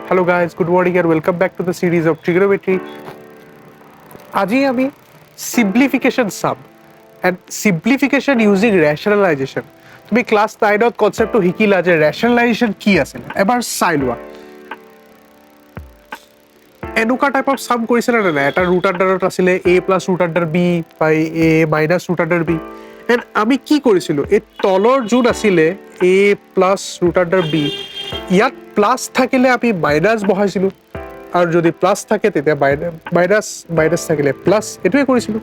Hello guys, good morning and welcome back to the series of trigonometry. আজি আমি simplification sum and simplification using rationalization. তুমি class 9ত কনসেপ্টটো শিকিলা যে rationalization কি আছিল এবাৰ চাই লোৱা এনেকুৱা টাইপ অফ সাম কৰিছিলা না এটা ৰুট আন্ডাৰত আছিলে a plus root under b by a minus root under b and আমি কি কৰিছিলো এই তলৰ যোন আছিলে a plus root under b ইয়াত প্লাস থাকিলে আমি মাইনাস বহাইছিলো আৰু যদি প্লাস থাকে তেতিয়া মাইনাস মাইনাস থাকিলে প্লাস এটোৱে কৰিছিলো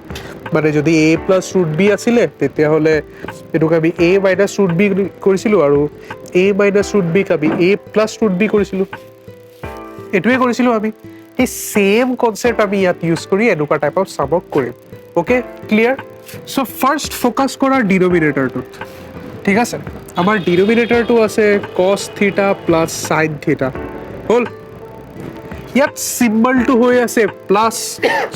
মানে যদি a plus root b আছিলে তেতিয়া হলে এটোক আমি a minus root b কৰিছিলো আৰু a minus root b আমি a plus root b কৰিছিলো এটোৱে কৰিছিলো আমি এই সেম কনসেপ্ট আমি ইয়াত ইউজ কৰি এনেকুৱা টাইপ অফ সামক কৰিম okay clear so first focus কৰা ডিনোমিনেটৰটোত ঠিক আছে আমাৰ ডিনোমিনেটৰটো আছে cos থিটা প্লাস sin থিটা হল ইয়াত সিম্বলটো হৈ আছে প্লাস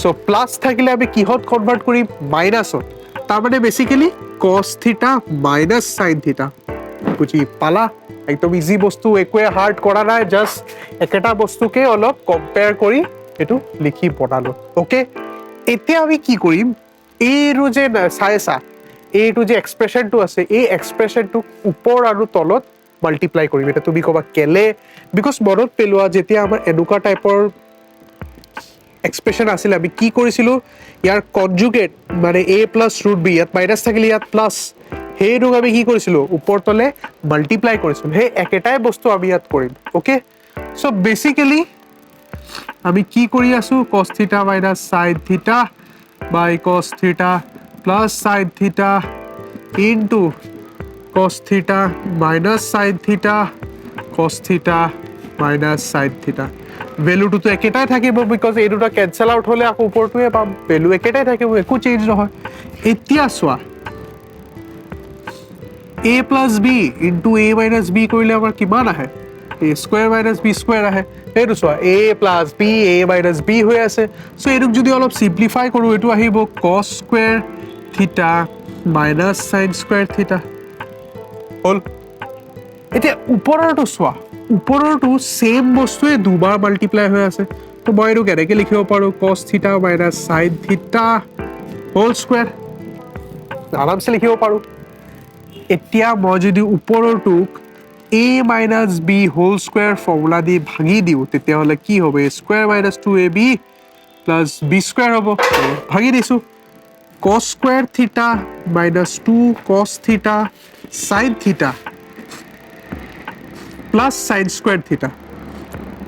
সো প্লাস থাকিলে আমি কিহত কনভার্ট কৰিম মাইনাসত তাৰ মানে বেসিক্যালি cos থিটা মাইনাস sin থিটা বুজি পালা একদম ইজি বস্তু একোৱে হাৰ্ড কৰা নাই জাস্ট একেটা বস্তুকে অলপ কম্পেয়াৰ কৰি এটো লিখি বনালো ওকে এতিয়া আমি কি কৰিম এৰো যে চাইছা এটো যে এক্সপ্ৰেশনটো আছে এই এক্সপ্ৰেশনটো ওপৰ আৰু তলত মাল্টিপ্লাই কৰিম এটা তুমি কবা কেলে বিকজ মনত পেলোৱা যেতিয়া আমাৰ এনেকুৱা টাইপৰ এক্সপ্ৰেশন আছিল আমি কি কৰিছিলো ইয়াৰ কনজুগেট মানে a + √b ইয়াত মাইনাস থাকিলে ইয়াত প্লাস হেইটো আমি কি কৰিছিলো ওপৰ তলে মাল্টিপ্লাই কৰিছিলো হে একেটাই বস্তু আমি ইয়াত কৰিম ওকে সো বেসিক্যালি আমি কি কৰি আছো cos θ - sin θ by cos θ plus sin theta into cos theta minus sin theta cos theta minus sin theta value to একেটাই থাকিব because এই দুটা ক্যান্সেল আউট হলে আকৌ উপৰটোৱে পাম ভ্যালু একেটাই থাকিব একো চেঞ্জ নহয় এতিয়া সোৱা a plus b into a minus b কৰিলে আমাৰ কিমান আহে a square minus b square আহে এইটো সোৱা a plus b a minus b হৈ আছে সো এইটোক যদি অলপ সিম্পলিফাই কৰো এটো আহিব cos square theta minus sin square theta হল এতিয়া উপৰৰটো সোৱা উপৰৰটো সেম বস্তুৱে দুবাৰ মাল্টিপ্লাই হৈ আছে তো মই এটো কেনেকৈ লিখিব পাৰো cos theta minus sin theta whole square আৰামছে লিখিব পাৰো এতিয়া মই যদি উপৰৰটোক a minus b whole square formula দি ভাগি দিও তেতিয়া হলে কি হবে a square minus 2ab plus b square হ'ব ভাগি দিছো cos square theta minus 2 cos theta sin theta plus sin square theta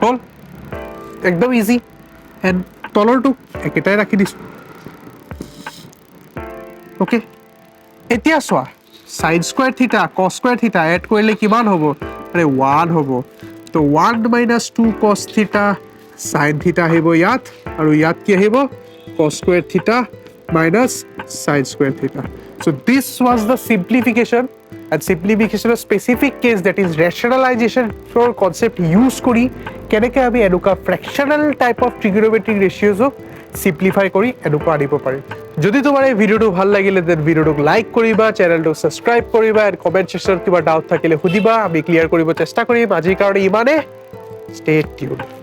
হল একদম ইজি এন্ড তলৰটো একেটাই ৰাখি দিছো ওকে এতিয়া সোৱা sin square theta cos square theta add কৰিলে কিমান হ'ব আৰে 1 হ'ব তো 1 minus 2 cos theta sin theta আহিব ইয়াত আৰু ইয়াত কি আহিব cos square theta minus sin square theta so this was the simplification and simplification of specific case that is rationalization for concept use kori keneke ami enuka fractional type of trigonometric ratios simplify kori enuka anibo pare jodi tomar ei video tu bhal lagile then video tu like koriba channel tu subscribe koriba and comment section kiba doubt thakile hudiba ami clear koribo chesta korim ajir karone imane stay tuned